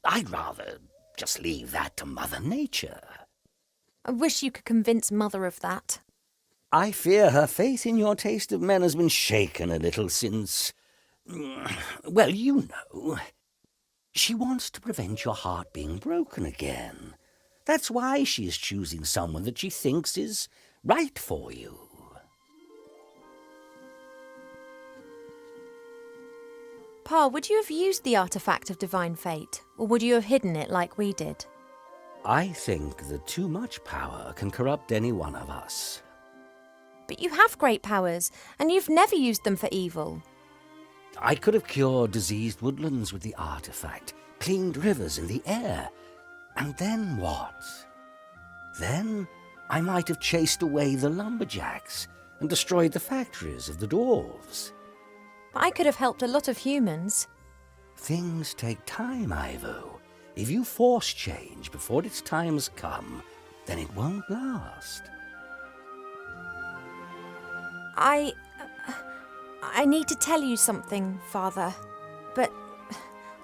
I'd rather just leave that to Mother Nature. I wish you could convince Mother of that. I fear her faith in your taste of men has been shaken a little since... well, you know. She wants to prevent your heart being broken again. That's why she is choosing someone that she thinks is right for you. Pa, would you have used the artifact of divine fate, or would you have hidden it like we did? I think that too much power can corrupt any one of us. But you have great powers, and you've never used them for evil. I could have cured diseased woodlands with the artifact, cleaned rivers in the air, and then what? Then I might have chased away the lumberjacks and destroyed the factories of the dwarves. But I could have helped a lot of humans. Things take time, Ivo. If you force change before its time has come, then it won't last. I need to tell you something, Father, but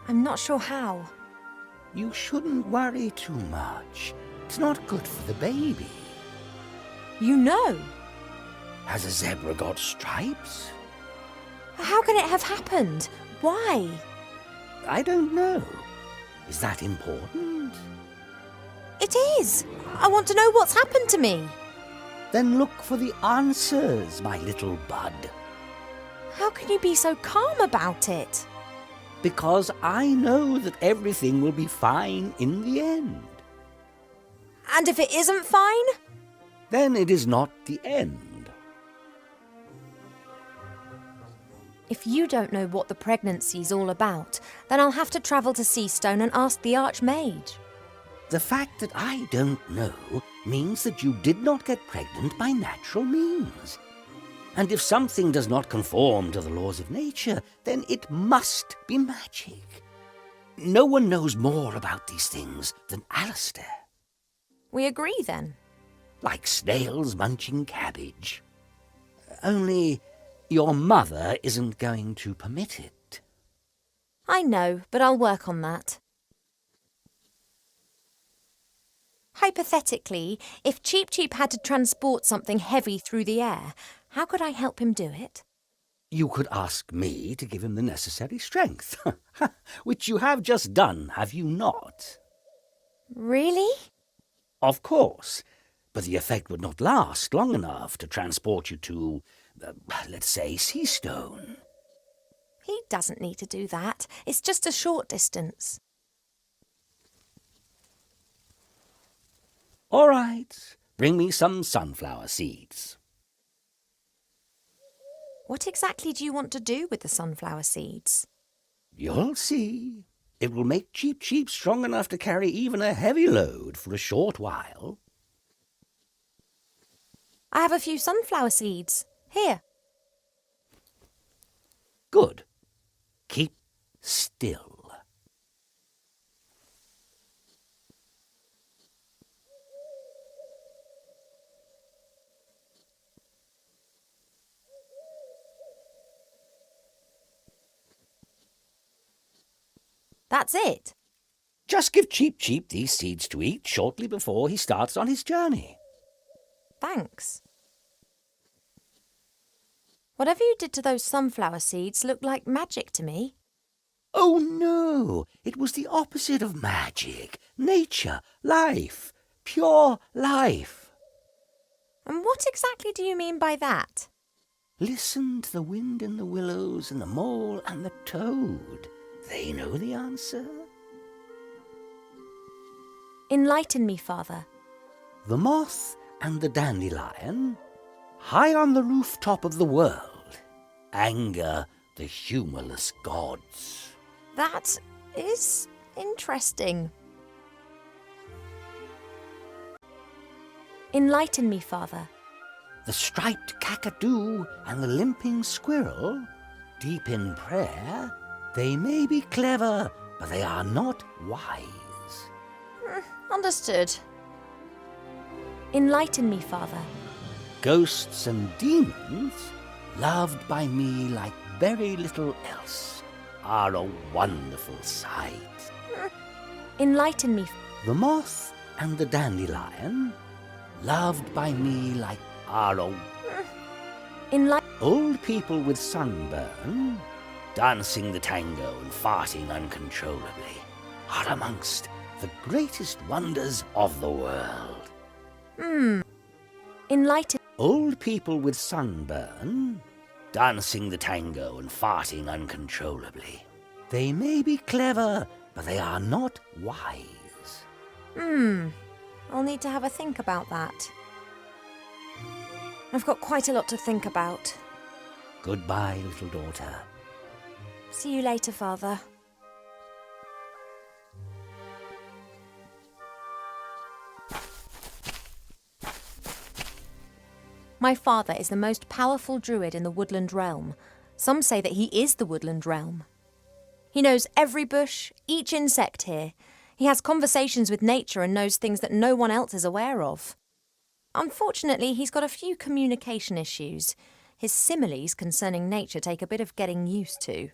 I'm not sure how. You shouldn't worry too much. It's not good for the baby. You know. Has a zebra got stripes? How can it have happened? Why? I don't know. Is that important? It is. I want to know what's happened to me. Then look for the answers, my little bud. How can you be so calm about it? Because I know that everything will be fine in the end. And if it isn't fine? Then it is not the end. If you don't know what the pregnancy's all about, then I'll have to travel to Seastone and ask the Archmage. The fact that I don't know means that you did not get pregnant by natural means. And if something does not conform to the laws of nature, then it must be magic. No one knows more about these things than Alistair. We agree then. Like snails munching cabbage. Only your mother isn't going to permit it. I know, but I'll work on that. Hypothetically, if Cheep Cheep had to transport something heavy through the air, how could I help him do it? You could ask me to give him the necessary strength, which you have just done, have you not? Really? Of course, but the effect would not last long enough to transport you to, let's say, Seastone. He doesn't need to do that. It's just a short distance. All right, bring me some sunflower seeds. What exactly do you want to do with the sunflower seeds? You'll see. It will make Cheep Cheep strong enough to carry even a heavy load for a short while. I have a few sunflower seeds. Here. Good. Keep still. That's it. Just give Cheep Cheep these seeds to eat shortly before he starts on his journey. Thanks. Whatever you did to those sunflower seeds looked like magic to me. Oh no, it was the opposite of magic. Nature, life, pure life. And what exactly do you mean by that? Listen to the wind in the willows and the mole and the toad. They know the answer. Enlighten me, Father. The moth and the dandelion, high on the rooftop of the world, anger the humorless gods. That is interesting. Enlighten me, Father. The striped kakadu and the limping squirrel, deep in prayer, they may be clever, but they are not wise. Understood. Enlighten me, Father. Ghosts and demons, loved by me like very little else, are a wonderful sight. Enlighten me. The moth and the dandelion, loved by me like Arlo. Old people with sunburn, dancing the tango and farting uncontrollably, are amongst the greatest wonders of the world. Enlighten. Old people with sunburn, dancing the tango and farting uncontrollably. They may be clever, but they are not wise. I'll need to have a think about that. I've got quite a lot to think about. Goodbye, little daughter. See you later, Father. My father is the most powerful druid in the woodland realm. Some say that he is the woodland realm. He knows every bush, each insect here. He has conversations with nature and knows things that no one else is aware of. Unfortunately, he's got a few communication issues. His similes concerning nature take a bit of getting used to.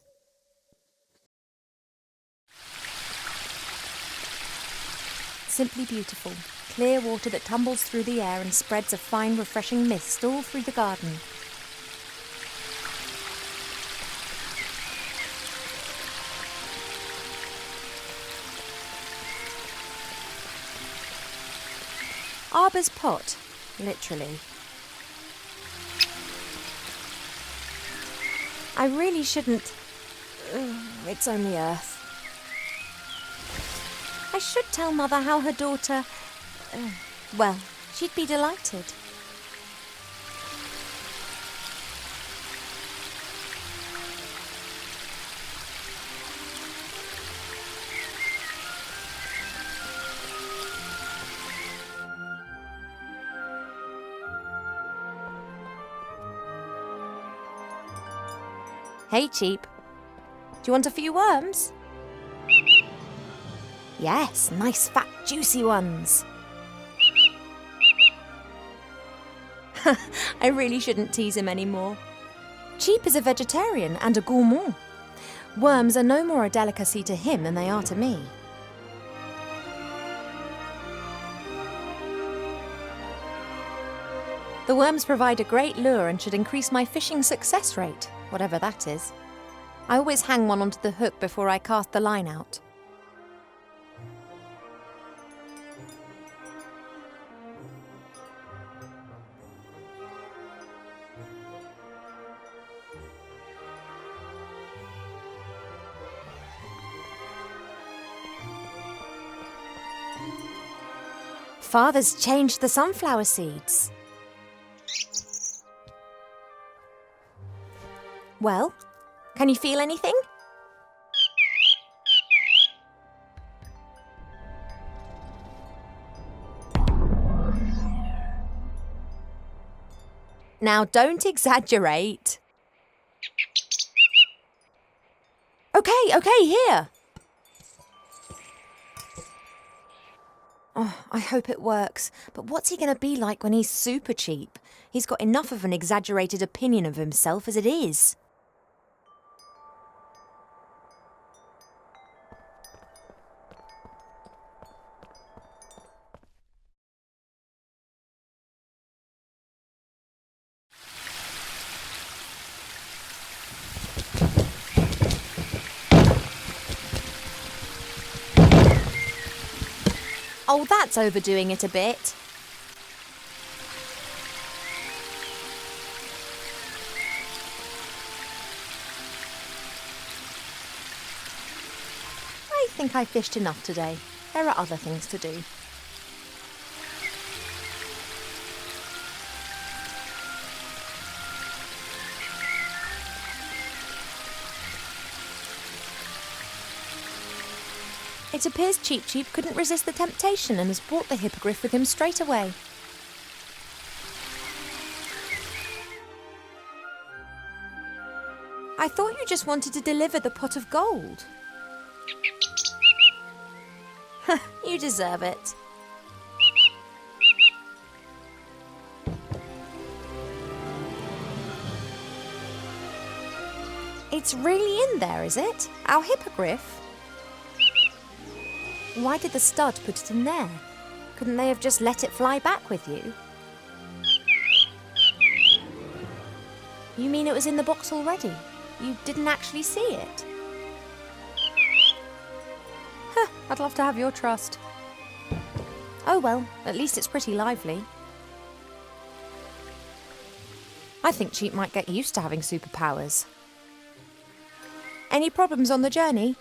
Simply beautiful. Clear water that tumbles through the air and spreads a fine, refreshing mist all through the garden. Arbor's pot, literally. I really shouldn't... it's only earth. I should tell Mother how her daughter... well, she'd be delighted. Hey, Cheap. Do you want a few worms? Yes, nice fat juicy ones. I really shouldn't tease him anymore. Cheap is a vegetarian and a gourmand. Worms are no more a delicacy to him than they are to me. The worms provide a great lure and should increase my fishing success rate, whatever that is. I always hang one onto the hook before I cast the line out. Father's changed the sunflower seeds. Well, can you feel anything? Now, don't exaggerate. Okay, here. Oh, I hope it works. But what's he going to be like when he's super cheap? He's got enough of an exaggerated opinion of himself as it is. Oh, that's overdoing it a bit. I think I fished enough today. There are other things to do. It appears Cheap Cheap couldn't resist the temptation and has brought the hippogriff with him straight away. I thought you just wanted to deliver the pot of gold. You deserve it. It's really in there, is it? Our hippogriff? Why did the stud put it in there? Couldn't they have just let it fly back with you? You mean it was in the box already? You didn't actually see it? Huh, I'd love to have your trust. Oh well, at least it's pretty lively. I think Cheap might get used to having superpowers. Any problems on the journey?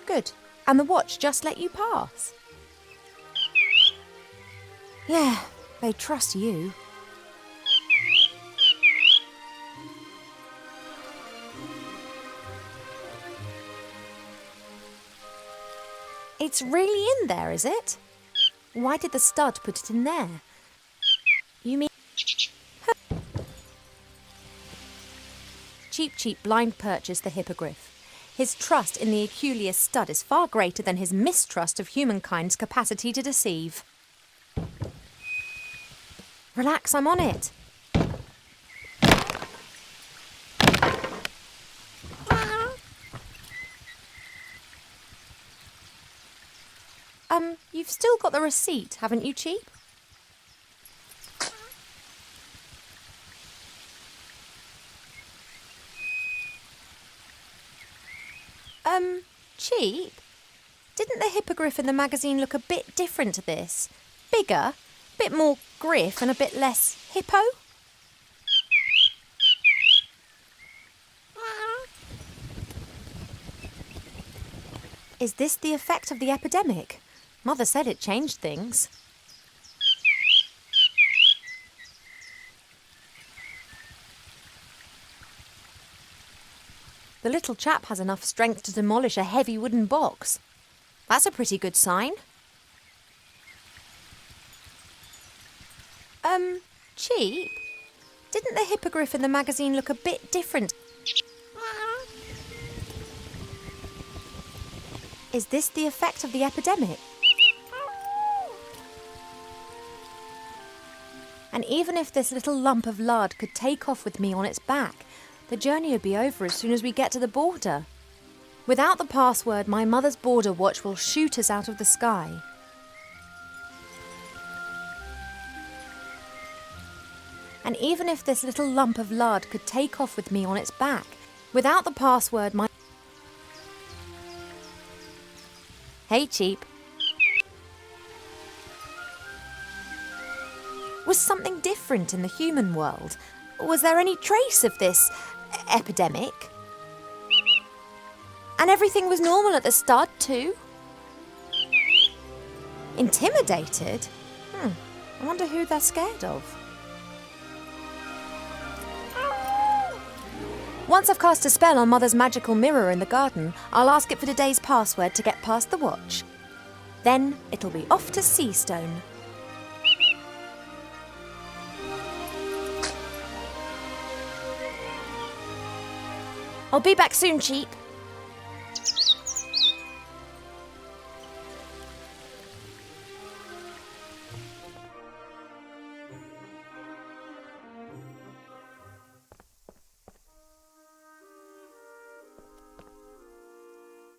Good. And the watch just let you pass? Yeah, they trust you. It's really in there, is it? Why did the stud put it in there? You mean... Cheap blind purchased the hippogriff. His trust in the Aculeus stud is far greater than his mistrust of humankind's capacity to deceive. Relax, I'm on it. You've still got the receipt, haven't you, Cheap? Cheap? Didn't the hippogriff in the magazine look a bit different to this? Bigger, a bit more griff and a bit less hippo? Is this the effect of the epidemic? Mother said it changed things. The little chap has enough strength to demolish a heavy wooden box. That's a pretty good sign. Cheap? Didn't the hippogriff in the magazine look a bit different? Is this the effect of the epidemic? And even if this little lump of lard could take off with me on its back, the journey would be over as soon as we get to the border. Without the password, my mother's border watch will shoot us out of the sky. And even if this little lump of lard could take off with me on its back, without the password, my... Hey, Cheap. Was something different in the human world? Was there any trace of this epidemic? And everything was normal at the start too? Intimidated? I wonder who they're scared of. Once I've cast a spell on Mother's magical mirror in the garden, I'll ask it for today's password to get past the watch. Then it'll be off to Seastone. I'll be back soon, Cheap.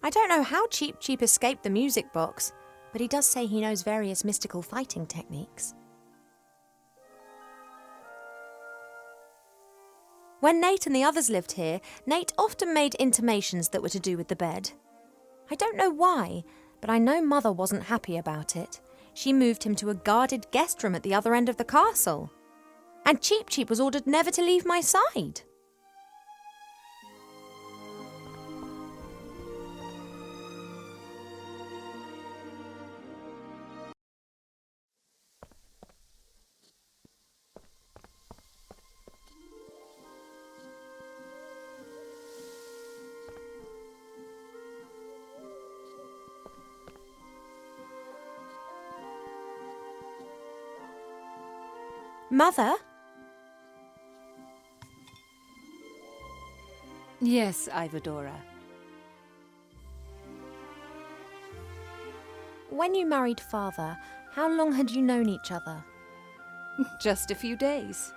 I don't know how Cheap escaped the music box, but he does say he knows various mystical fighting techniques. When Nate and the others lived here, Nate often made intimations that were to do with the bed. I don't know why, but I know Mother wasn't happy about it. She moved him to a guarded guest room at the other end of the castle. And Cheap was ordered never to leave my side. Mother? Yes, Ivadora. When you married Father, how long had you known each other? Just a few days.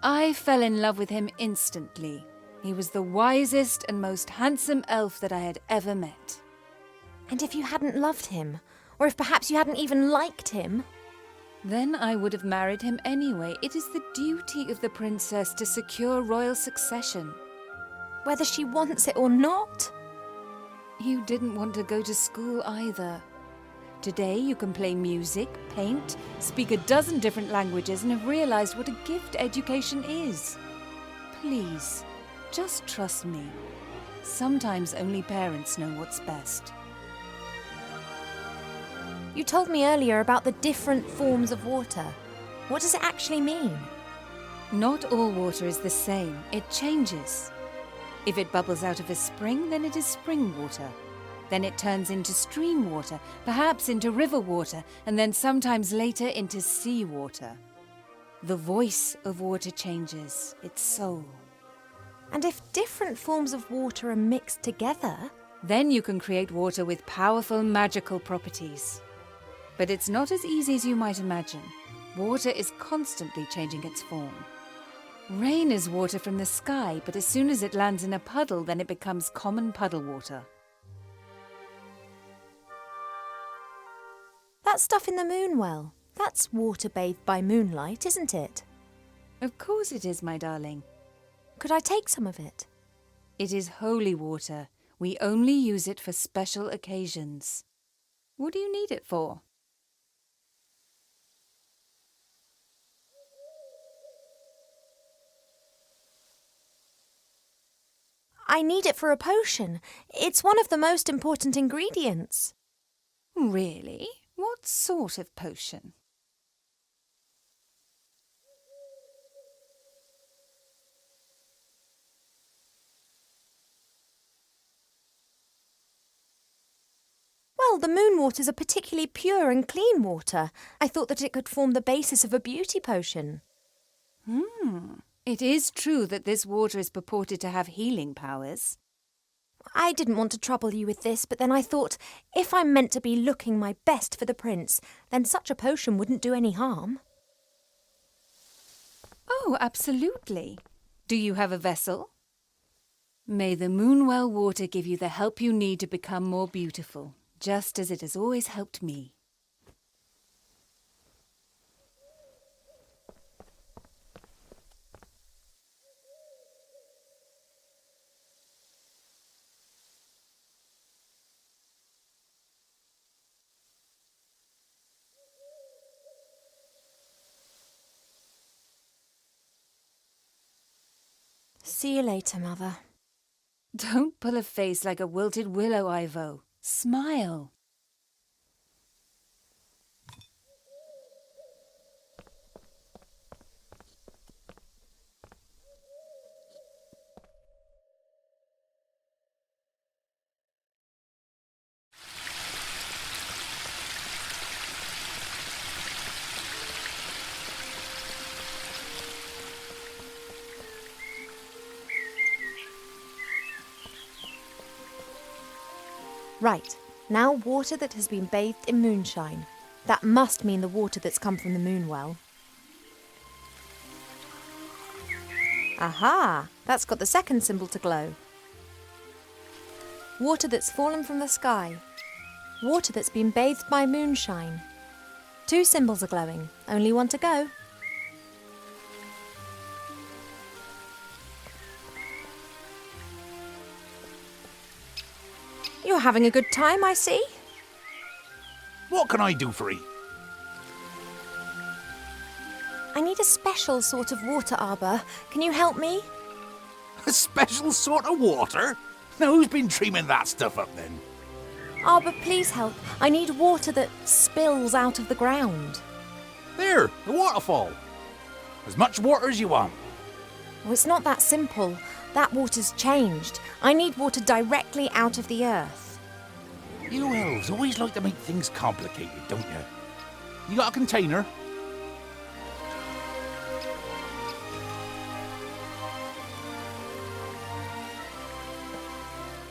I fell in love with him instantly. He was the wisest and most handsome elf that I had ever met. And if you hadn't loved him, or if perhaps you hadn't even liked him? Then I would have married him anyway. It is the duty of the princess to secure royal succession. Whether she wants it or not? You didn't want to go to school either. Today you can play music, paint, speak a dozen different languages and have realized what a gift education is. Please, just trust me. Sometimes only parents know what's best. You told me earlier about the different forms of water. What does it actually mean? Not all water is the same. It changes. If it bubbles out of a spring, then it is spring water. Then it turns into stream water, perhaps into river water, and then sometimes later into sea water. The voice of water changes, its soul. And if different forms of water are mixed together? Then you can create water with powerful magical properties. But it's not as easy as you might imagine. Water is constantly changing its form. Rain is water from the sky, but as soon as it lands in a puddle, then it becomes common puddle water. That stuff in the moon well, that's water bathed by moonlight, isn't it? Of course it is, my darling. Could I take some of it? It is holy water. We only use it for special occasions. What do you need it for? I need it for a potion. It's one of the most important ingredients. Really? What sort of potion? Well, the moon waters are particularly pure and clean water. I thought that it could form the basis of a beauty potion. It is true that this water is purported to have healing powers. I didn't want to trouble you with this, but then I thought, if I'm meant to be looking my best for the prince, then such a potion wouldn't do any harm. Oh, absolutely. Do you have a vessel? May the Moonwell water give you the help you need to become more beautiful, just as it has always helped me. See you later, Mother. Don't pull a face like a wilted willow, Ivo. Smile. Right, now water that has been bathed in moonshine. That must mean the water that's come from the moon well. Aha! That's got the second symbol to glow. Water that's fallen from the sky. Water that's been bathed by moonshine. 2 symbols are glowing, only one to go. You're having a good time, I see. What can I do for you? I need a special sort of water arbor. Can you help me? A special sort of water? Now who's been dreaming that stuff up then? Arbor, please help. I need water that spills out of the ground. There, the waterfall. As much water as you want. Oh, it's not that simple. That water's changed. I need water directly out of the earth. You elves always like to make things complicated, don't you? You got a container?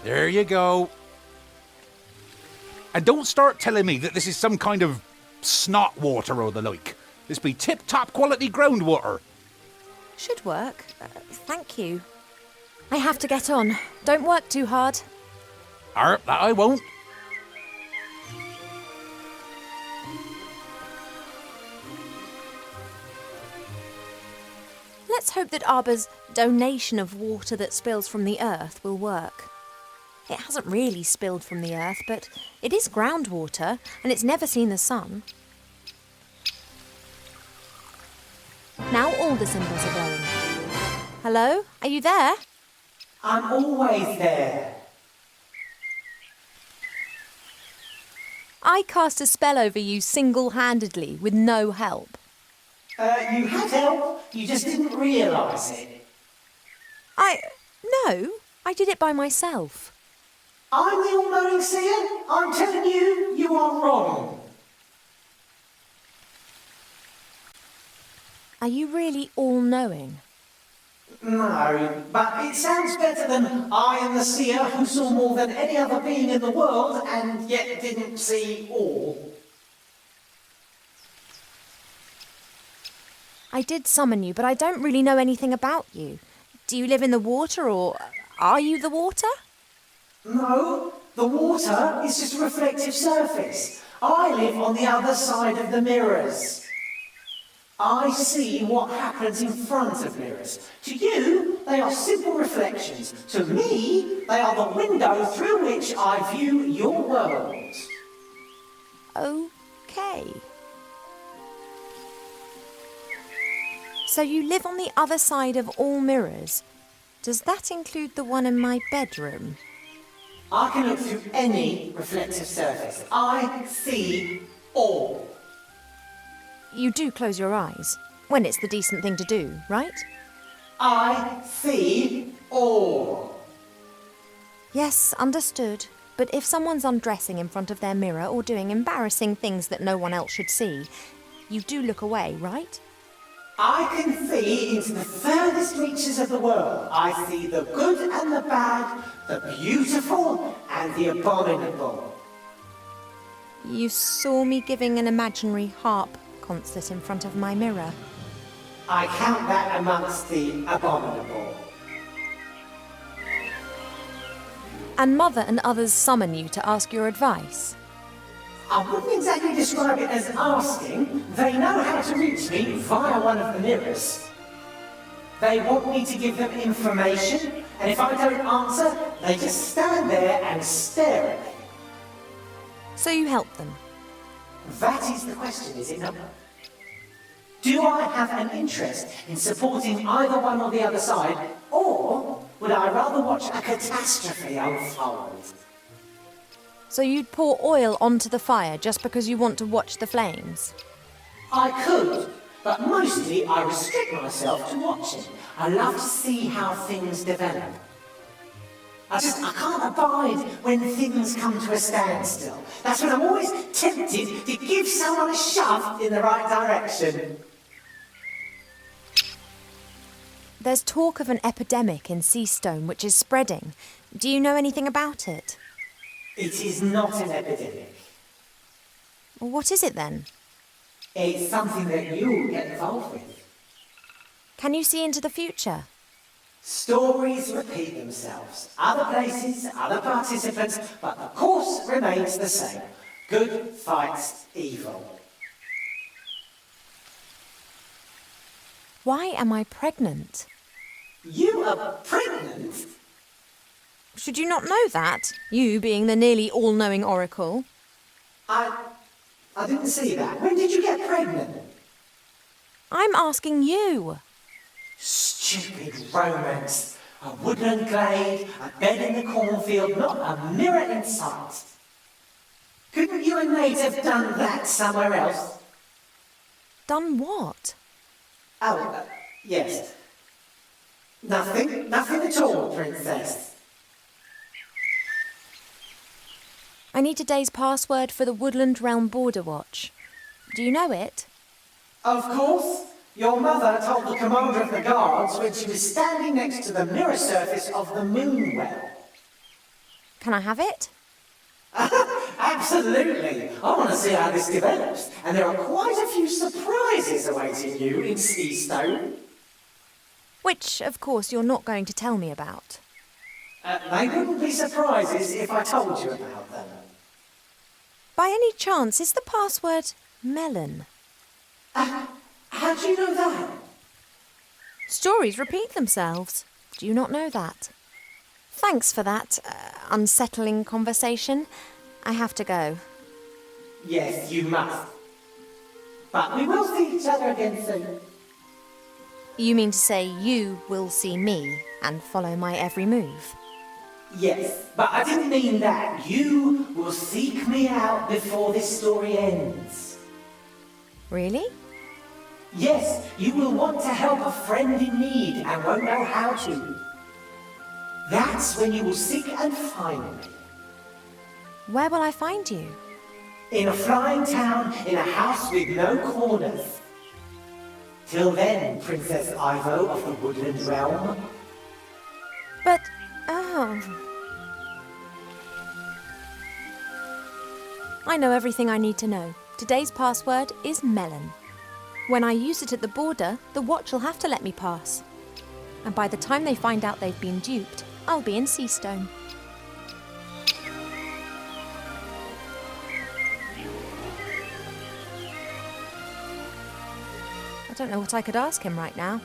There you go. And don't start telling me that this is some kind of snot water or the like. This be tip-top quality groundwater. Should work. Thank you. I have to get on. Don't work too hard. That I won't. Let's hope that Arba's donation of water that spills from the earth will work. It hasn't really spilled from the earth, but it is groundwater, and it's never seen the sun. Now all the symbols are glowing. Hello? Are you there? I'm always there. I cast a spell over you single-handedly with no help. You had help, you just didn't realise it. No, I did it by myself. I'm the all-knowing seer. I'm telling you, you are wrong. Are you really all-knowing? No, but it sounds better than I am the seer who saw more than any other being in the world and yet didn't see all. I did summon you, but I don't really know anything about you. Do you live in the water, or are you the water? No, the water is just a reflective surface. I live on the other side of the mirrors. I see what happens in front of mirrors. To you, they are simple reflections. To me, they are the window through which I view your world. Okay. So you live on the other side of all mirrors. Does that include the one in my bedroom? I can look through any reflective surface. I see all. You do close your eyes, when it's the decent thing to do, right? I see all. Yes, understood. But if someone's undressing in front of their mirror or doing embarrassing things that no one else should see, you do look away, right? I can see into the furthest reaches of the world. I see the good and the bad, the beautiful and the abominable. You saw me giving an imaginary harp concert in front of my mirror. I count that amongst the abominable. And Mother and others summon you to ask your advice. I wouldn't exactly describe it as asking. They know how to reach me via one of the mirrors. They want me to give them information, and if I don't answer, they just stand there and stare at me. So you help them. That is the question, is it not? Do I have an interest in supporting either one or the other side, or would I rather watch a catastrophe unfold? So you'd pour oil onto the fire just because you want to watch the flames? I could, but mostly I restrict myself to watching. I love to see how things develop. I can't abide when things come to a standstill. That's when I'm always tempted to give someone a shove in the right direction. There's talk of an epidemic in Seastone which is spreading. Do you know anything about it? It is not an epidemic. Well, what is it then? It's something that you get involved with. Can you see into the future? Stories repeat themselves. Other places, other participants, but the course remains the same. Good fights evil. Why am I pregnant? You are pregnant? Should you not know that, you being the nearly all-knowing oracle? I didn't see that. When did you get pregnant? I'm asking you. Stupid romance. A woodland glade, a bed in the cornfield, not a mirror in sight. Couldn't you and Nate have done that somewhere else? Done what? Oh, yes. Nothing at all, Princess. I need today's password for the Woodland Realm Border Watch. Do you know it? Of course. Your mother told the commander of the guards when she was standing next to the mirror surface of the moon well. Can I have it? Absolutely. I want to see how this develops. And there are quite a few surprises awaiting you in Seastone. Which, of course, you're not going to tell me about. They wouldn't be surprises if I told you about them. By any chance, is the password melon? How do you know that? Stories repeat themselves. Do you not know that? Thanks for that unsettling conversation. I have to go. Yes, you must. But we will see each other again soon. You mean to say you will see me and follow my every move? Yes, but I didn't mean that. You will seek me out before this story ends. Really? Yes, you will want to help a friend in need and won't know how to. That's when you will seek and find me. Where will I find you? In a flying town, in a house with no corners. Till then, Princess Ivo of the Woodland Realm. But, oh... I know everything I need to know. Today's password is melon. When I use it at the border, the watch will have to let me pass. And by the time they find out they've been duped, I'll be in Seastone. I don't know what I could ask him right now.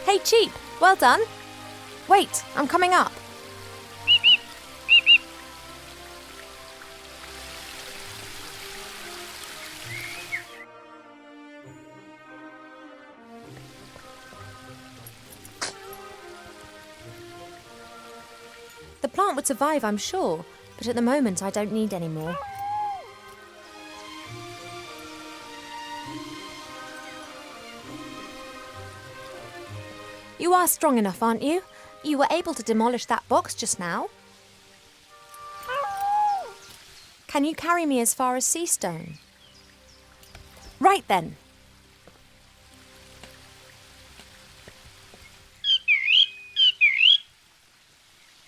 Hey, Cheap, well done. Wait, I'm coming up. The plant would survive, I'm sure, but at the moment I don't need any more. You are strong enough, aren't you? You were able to demolish that box just now. Can you carry me as far as Seastone? Right then.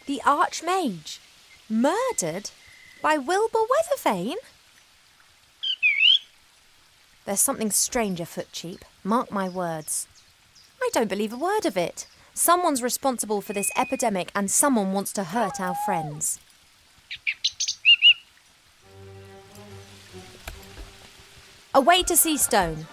The Archmage, murdered by Wilbur Weathervane? There's something strange afoot, Cheap. Mark my words. I don't believe a word of it. Someone's responsible for this epidemic and someone wants to hurt our friends. Away to Seastone.